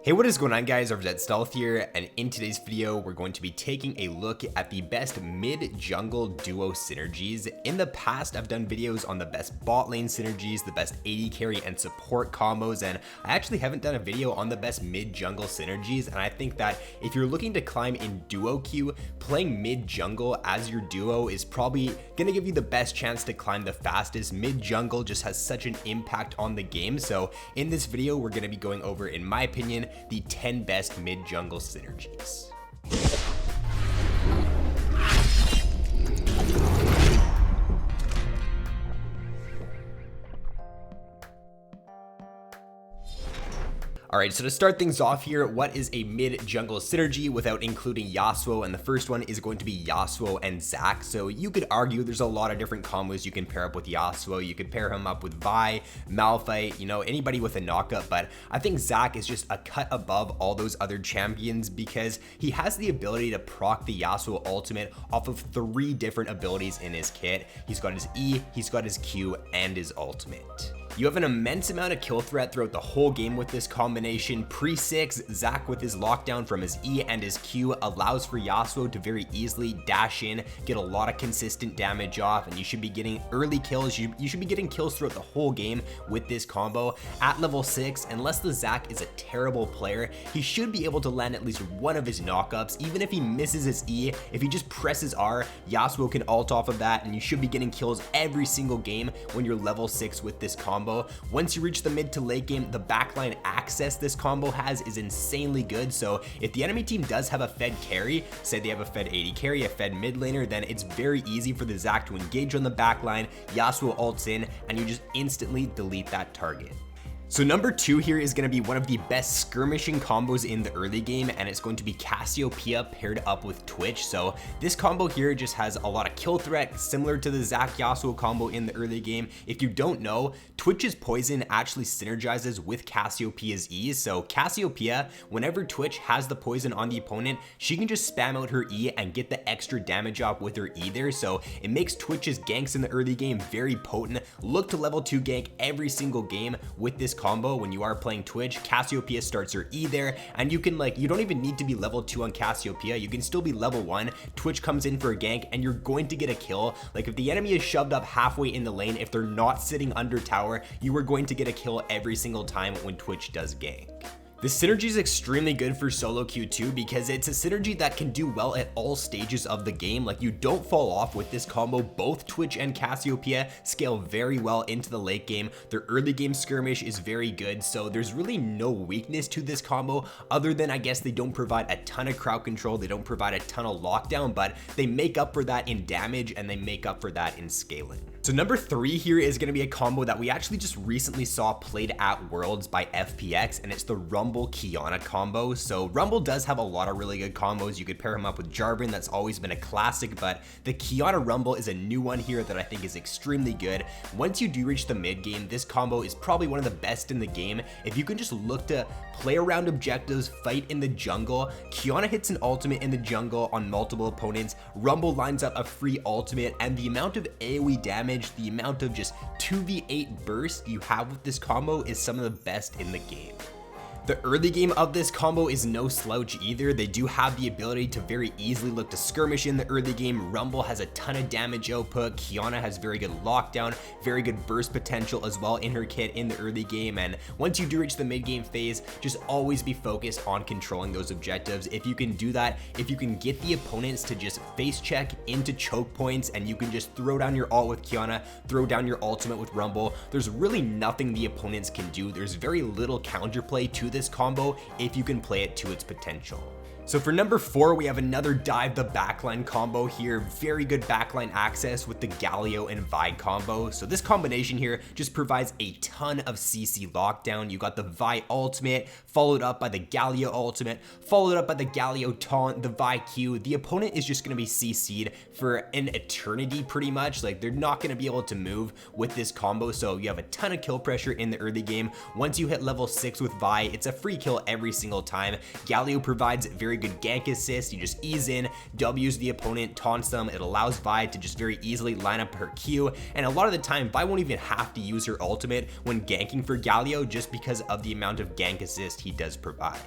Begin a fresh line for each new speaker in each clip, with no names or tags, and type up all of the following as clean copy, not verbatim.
Hey, what is going on guys, RvzStealth here, and in today's video we're going to be taking a look at the best mid-jungle duo synergies. In the past I've done videos on the best bot lane synergies, the best AD carry and support combos, and I actually haven't done a video on the best mid-jungle synergies. And I think that if you're looking to climb in duo queue, playing mid-jungle as your duo is probably gonna give you the best chance to climb the fastest. Mid-jungle just has such an impact on the game. So in this video we're gonna be going over, in my opinion, the 10 best mid-jungle synergies. Alright, so to start things off here, what is a mid-jungle synergy without including Yasuo? And the first one is going to be Yasuo and Zac. So you could argue there's a lot of different combos you can pair up with Yasuo. You could pair him up with Vi, Malphite, anybody with a knockup, but I think Zac is just a cut above all those other champions because he has the ability to proc the Yasuo ultimate off of 3 different abilities in his kit. He's got his E, he's got his Q, and his ultimate. You have an immense amount of kill threat throughout the whole game with this combination. Pre-6, Zac with his lockdown from his E and his Q allows for Yasuo to very easily dash in, get a lot of consistent damage off, and you should be getting early kills. You should be getting kills throughout the whole game with this combo. At level 6, unless the Zac is a terrible player, he should be able to land at least one of his knockups. Even if he misses his E, if he just presses R, Yasuo can ult off of that, and you should be getting kills every single game when you're level 6 with this combo. Once you reach the mid to late game, the backline access this combo has is insanely good. So if the enemy team does have a fed carry, say they have a fed AD carry, a fed mid laner, then it's very easy for the Zac to engage on the backline. Yasuo ults in and you just instantly delete that target. So number 2 here is going to be one of the best skirmishing combos in the early game, and it's going to be Cassiopeia paired up with Twitch. So this combo here just has a lot of kill threat, similar to the Zac Yasuo combo in the early game. If you don't know, Twitch's poison actually synergizes with Cassiopeia's E. So Cassiopeia, whenever Twitch has the poison on the opponent, she can just spam out her E and get the extra damage off with her E there. So it makes Twitch's ganks in the early game very potent. Look to level 2 gank every single game with this combo. When you are playing Twitch, Cassiopeia starts her E there, and you can you don't even need to be level 2 on Cassiopeia. You can still be level 1. Twitch comes in for a gank and you're going to get a kill. Like if the enemy is shoved up halfway in the lane, if they're not sitting under tower, you are going to get a kill every single time when Twitch does gank. This synergy is extremely good for solo queue too, because it's a synergy that can do well at all stages of the game. Like you don't fall off with this combo. Both Twitch and Cassiopeia scale very well into the late game. Their early game skirmish is very good, so there's really no weakness to this combo other than, I guess, they don't provide a ton of crowd control, they don't provide a ton of lockdown, but they make up for that in damage and they make up for that in scaling. So number 3 here is going to be a combo that we actually just recently saw played at Worlds by FPX, and it's the Rumble Kiana combo. So Rumble does have a lot of really good combos. You could pair him up with Jarvan, that's always been a classic, but the Kiana Rumble is a new one here that I think is extremely good. Once you do reach the mid game, this combo is probably one of the best in the game. If you can just look to play around objectives, fight in the jungle, Kiana hits an ultimate in the jungle on multiple opponents, Rumble lines up a free ultimate, and the amount of AoE damage, the amount of just 2v8 burst you have with this combo is some of the best in the game. The early game of this combo is no slouch either. They do have the ability to very easily look to skirmish in the early game. Rumble has a ton of damage output. Kiana has very good lockdown, very good burst potential as well in her kit in the early game. And once you do reach the mid game phase, just always be focused on controlling those objectives. If you can do that, if you can get the opponents to just face check into choke points and you can just throw down your ult with Kiana, throw down your ultimate with Rumble, there's really nothing the opponents can do. There's very little counterplay to this combo if you can play it to its potential. So for number 4, we have another dive the backline combo here. Very good backline access with the Galio and Vi combo. So this combination here just provides a ton of CC lockdown. You got the Vi ultimate, followed up by the Galio ultimate, followed up by the Galio taunt, the Vi Q. The opponent is just going to be CC'd for an eternity pretty much. Like they're not going to be able to move with this combo. So you have a ton of kill pressure in the early game. Once you hit level 6 with Vi, it's a free kill every single time. Galio provides very very good gank assist. You just ease in, W's the opponent, taunts them. It allows Vi to just very easily line up her Q, and a lot of the time Vi won't even have to use her ultimate when ganking for Galio just because of the amount of gank assist he does provide.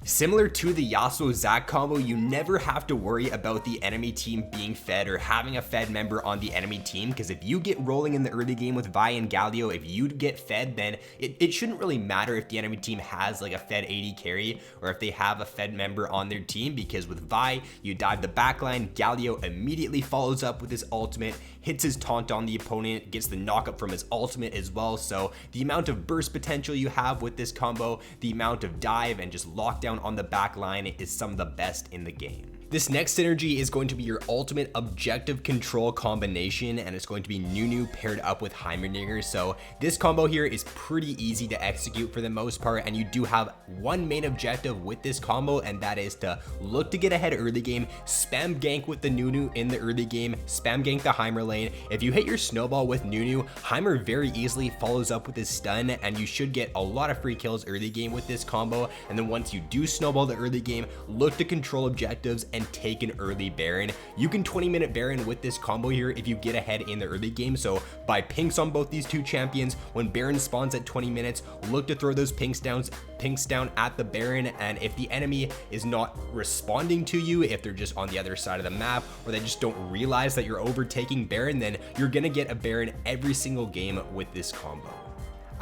Similar to the Yasuo Zac combo, you never have to worry about the enemy team being fed or having a fed member on the enemy team, because if you get rolling in the early game with Vi and Galio, if you get fed, then it shouldn't really matter if the enemy team has like a fed AD carry or if they have a fed member on their team, because with Vi, you dive the backline, Galio immediately follows up with his ultimate, hits his taunt on the opponent, gets the knockup from his ultimate as well. So the amount of burst potential you have with this combo, the amount of dive and just lockdown on the back line is some of the best in the game. This next synergy is going to be your ultimate objective control combination, and it's going to be Nunu paired up with Heimerdinger. So this combo here is pretty easy to execute for the most part, and you do have one main objective with this combo, and that is to look to get ahead early game, spam gank with the Nunu in the early game, spam gank the Heimer lane. If you hit your snowball with Nunu, Heimer very easily follows up with his stun, and you should get a lot of free kills early game with this combo. And then once you do snowball the early game, look to control objectives and take an early Baron. You can 20-minute Baron with this combo here if you get ahead in the early game. So buy pinks on both these two champions. When Baron spawns at 20 minutes, look to throw those pinks down at the Baron, and if the enemy is not responding to you, if they're just on the other side of the map, or they just don't realize that you're overtaking Baron, then you're gonna get a Baron every single game with this combo.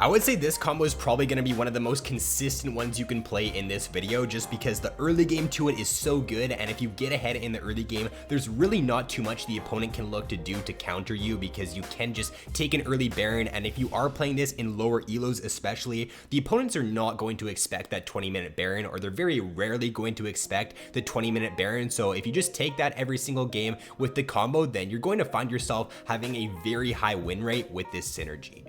I would say this combo is probably going to be one of the most consistent ones you can play in this video, just because the early game to it is so good, and if you get ahead in the early game, there's really not too much the opponent can look to do to counter you, because you can just take an early Baron, and if you are playing this in lower elos especially, the opponents are not going to expect that 20-minute Baron, or they're very rarely going to expect the 20-minute Baron. So if you just take that every single game with the combo, then you're going to find yourself having a very high win rate with this synergy.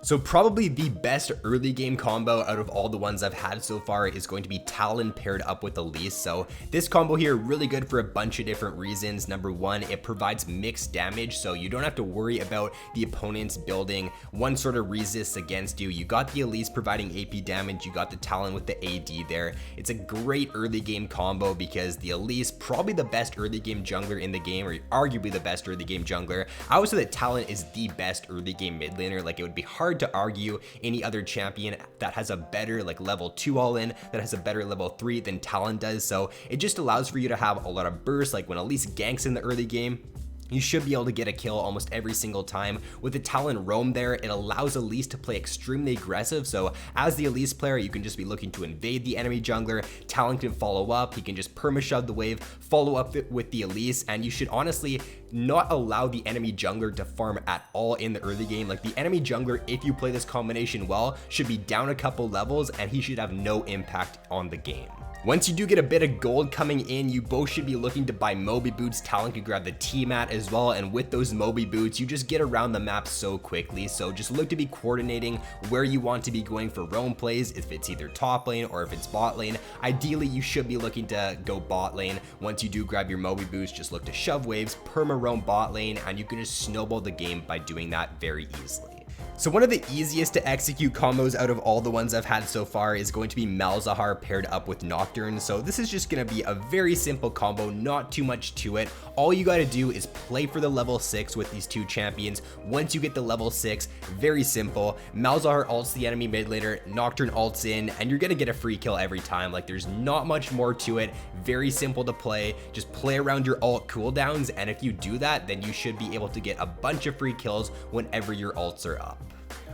So probably the best early game combo out of all the ones I've had so far is going to be Talon paired up with Elise. So this combo here, really good for a bunch of different reasons. Number one, it provides mixed damage, so you don't have to worry about the opponents building one sort of resist against you. You got the Elise providing AP damage, you got the Talon with the AD there. It's a great early game combo because the Elise, probably the best early game jungler in the game, or arguably the best early game jungler. I would say that Talon is the best early game mid laner. Like, it would be hard to argue any other champion that has a better like level 2 all in, that has a better level 3 than Talon does. So it just allows for you to have a lot of burst. Like when Elise ganks in the early game, you should be able to get a kill almost every single time. With the Talon roam there, it allows Elise to play extremely aggressive. So as the Elise player, you can just be looking to invade the enemy jungler. Talon can follow up. He can just perma-shove the wave, follow up with the Elise, and you should honestly not allow the enemy jungler to farm at all in the early game. Like, the enemy jungler, if you play this combination well, should be down a couple levels, and he should have no impact on the game. Once you do get a bit of gold coming in, you both should be looking to buy Moby boots. Talon can grab the T-mat as well, and with those Moby boots, you just get around the map so quickly. So just look to be coordinating where you want to be going for roam plays, if it's either top lane or if it's bot lane. Ideally, you should be looking to go bot lane. Once you do grab your Moby boots, just look to shove waves, perma roam bot lane, and you can just snowball the game by doing that very easily. So one of the easiest to execute combos out of all the ones I've had so far is going to be Malzahar paired up with Nocturne. So this is just going to be a very simple combo, not too much to it. All you got to do is play for the level 6 with these two champions. Once you get the level 6, very simple. Malzahar ults the enemy mid laner, Nocturne ults in, and you're going to get a free kill every time. Like, there's not much more to it. Very simple to play. Just play around your ult cooldowns, and if you do that, then you should be able to get a bunch of free kills whenever your ults are up.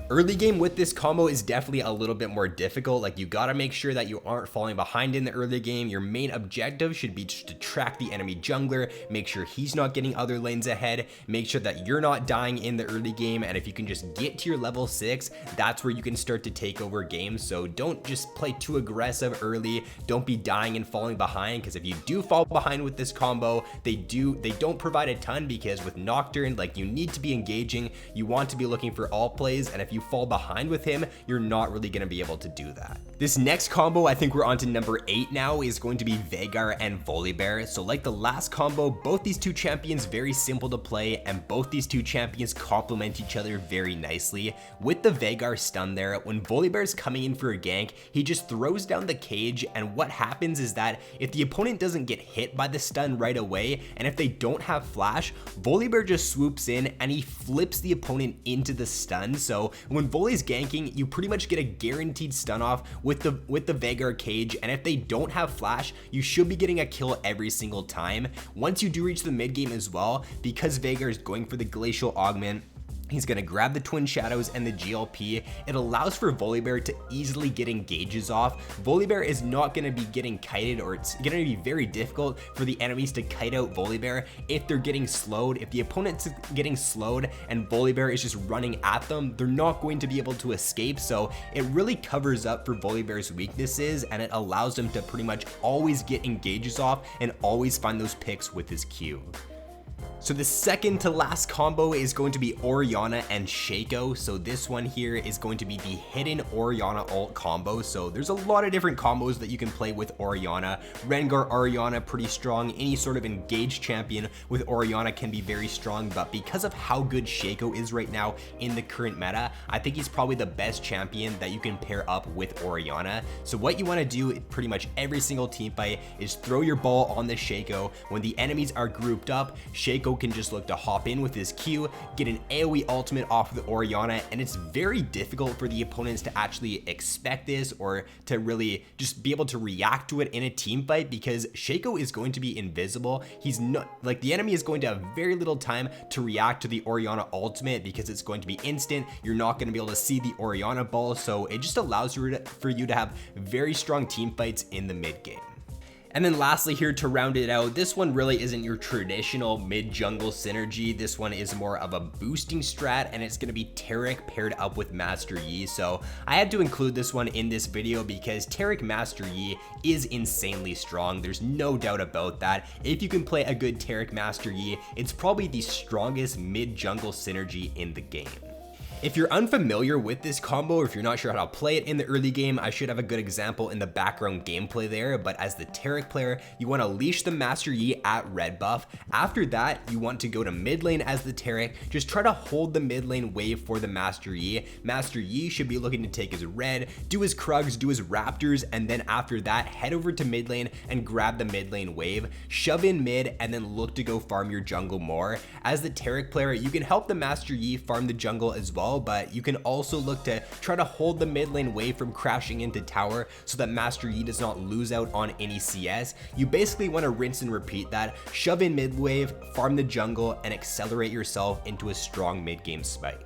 Early game with this combo is definitely a little bit more difficult. Like, you got to make sure that you aren't falling behind in the early game. Your main objective should be just to track the enemy jungler, make sure he's not getting other lanes ahead, make sure that you're not dying in the early game, and if you can just get to your level 6, that's where you can start to take over games. So don't just play too aggressive early, don't be dying and falling behind, because if you do fall behind with this combo, they don't provide a ton, because with Nocturne, like, you need to be engaging, you want to be looking for all plays, and if if you fall behind with him, you're not really going to be able to do that. This next combo, I think we're on to number 8 now, is going to be Veigar and Volibear. So like the last combo, both these two champions very simple to play, and both these two champions complement each other very nicely. With the Veigar stun there, when Volibear's coming in for a gank, he just throws down the cage, and what happens is that if the opponent doesn't get hit by the stun right away, and if they don't have flash, Volibear just swoops in and he flips the opponent into the stun. So when Voli's ganking, you pretty much get a guaranteed stun off with the Veigar cage, and if they don't have flash, you should be getting a kill every single time. Once you do reach the mid game as well, because Veigar is going for the Glacial Augment, he's going to grab the Twin Shadows and the GLP. It allows for Volibear to easily get engages off. Volibear is not going to be getting kited, or it's going to be very difficult for the enemies to kite out Volibear if they're getting slowed. If the opponent's getting slowed and Volibear is just running at them, they're not going to be able to escape. So it really covers up for Volibear's weaknesses, and it allows him to pretty much always get engages off and always find those picks with his Q. So the second to last combo is going to be Orianna and Shaco. So this one here is going to be the hidden Orianna ult combo. So there's a lot of different combos that you can play with Orianna. Rengar Orianna, pretty strong. Any sort of engaged champion with Orianna can be very strong, but because of how good Shaco is right now in the current meta, I think he's probably the best champion that you can pair up with Orianna. So what you want to do pretty much every single team fight is throw your ball on the Shaco. When the enemies are grouped up, Shaco can just look to hop in with his Q, get an AoE ultimate off of the Orianna, and it's very difficult for the opponents to actually expect this or to really just be able to react to it in a team fight, because Shaco is going to be invisible. He's not, like, the enemy is going to have very little time to react to the Orianna ultimate because it's going to be instant. You're not going to be able to see the Orianna ball, so it just allows for you to have very strong team fights in the mid game. And then lastly here to round it out, this one really isn't your traditional mid-jungle synergy. This one is more of a boosting strat, and it's going to be Taric paired up with Master Yi. So I had to include this one in this video because Taric Master Yi is insanely strong. There's no doubt about that. If you can play a good Taric Master Yi, it's probably the strongest mid-jungle synergy in the game. If you're unfamiliar with this combo, or if you're not sure how to play it in the early game, I should have a good example in the background gameplay there. But as the Taric player, you want to leash the Master Yi at red buff. After that, you want to go to mid lane as the Taric. Just try to hold the mid lane wave for the Master Yi. Master Yi should be looking to take his red, do his Krugs, do his Raptors, and then after that, head over to mid lane and grab the mid lane wave, shove in mid, and then look to go farm your jungle more. As the Taric player, you can help the Master Yi farm the jungle as well, but you can also look to try to hold the mid lane wave from crashing into tower so that Master Yi does not lose out on any CS. You basically want to rinse and repeat that, shove in mid wave, farm the jungle, and accelerate yourself into a strong mid game spike.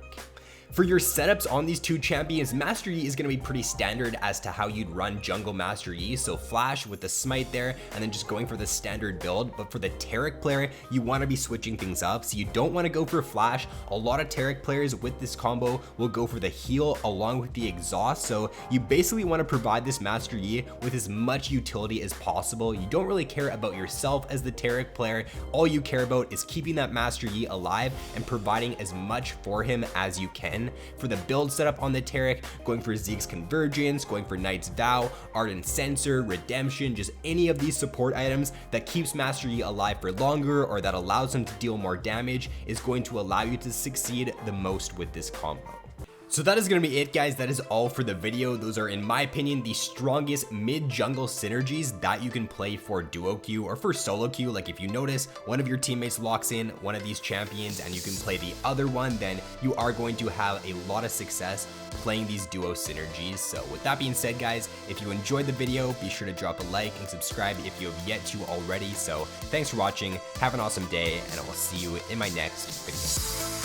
For your setups on these two champions, Master Yi is going to be pretty standard as to how you'd run jungle Master Yi. So flash with the smite there, and then just going for the standard build. But for the Taric player, you want to be switching things up. So you don't want to go for flash. A lot of Taric players with this combo will go for the heal along with the exhaust. So you basically want to provide this Master Yi with as much utility as possible. You don't really care about yourself as the Taric player. All you care about is keeping that Master Yi alive and providing as much for him as you can. For the build setup on the Taric, going for Zeke's Convergence, going for Knight's Vow, Ardent Censor, Redemption, just any of these support items that keeps Master Yi alive for longer or that allows him to deal more damage is going to allow you to succeed the most with this combo. So that is going to be it, guys. That is all for the video. Those are, in my opinion, the strongest mid-jungle synergies that you can play for duo queue or for solo queue. Like if you notice one of your teammates locks in one of these champions and you can play the other one, then you are going to have a lot of success playing these duo synergies. So with that being said, guys, if you enjoyed the video, be sure to drop a like and subscribe if you have yet to already. So thanks for watching. Have an awesome day, and I will see you in my next video.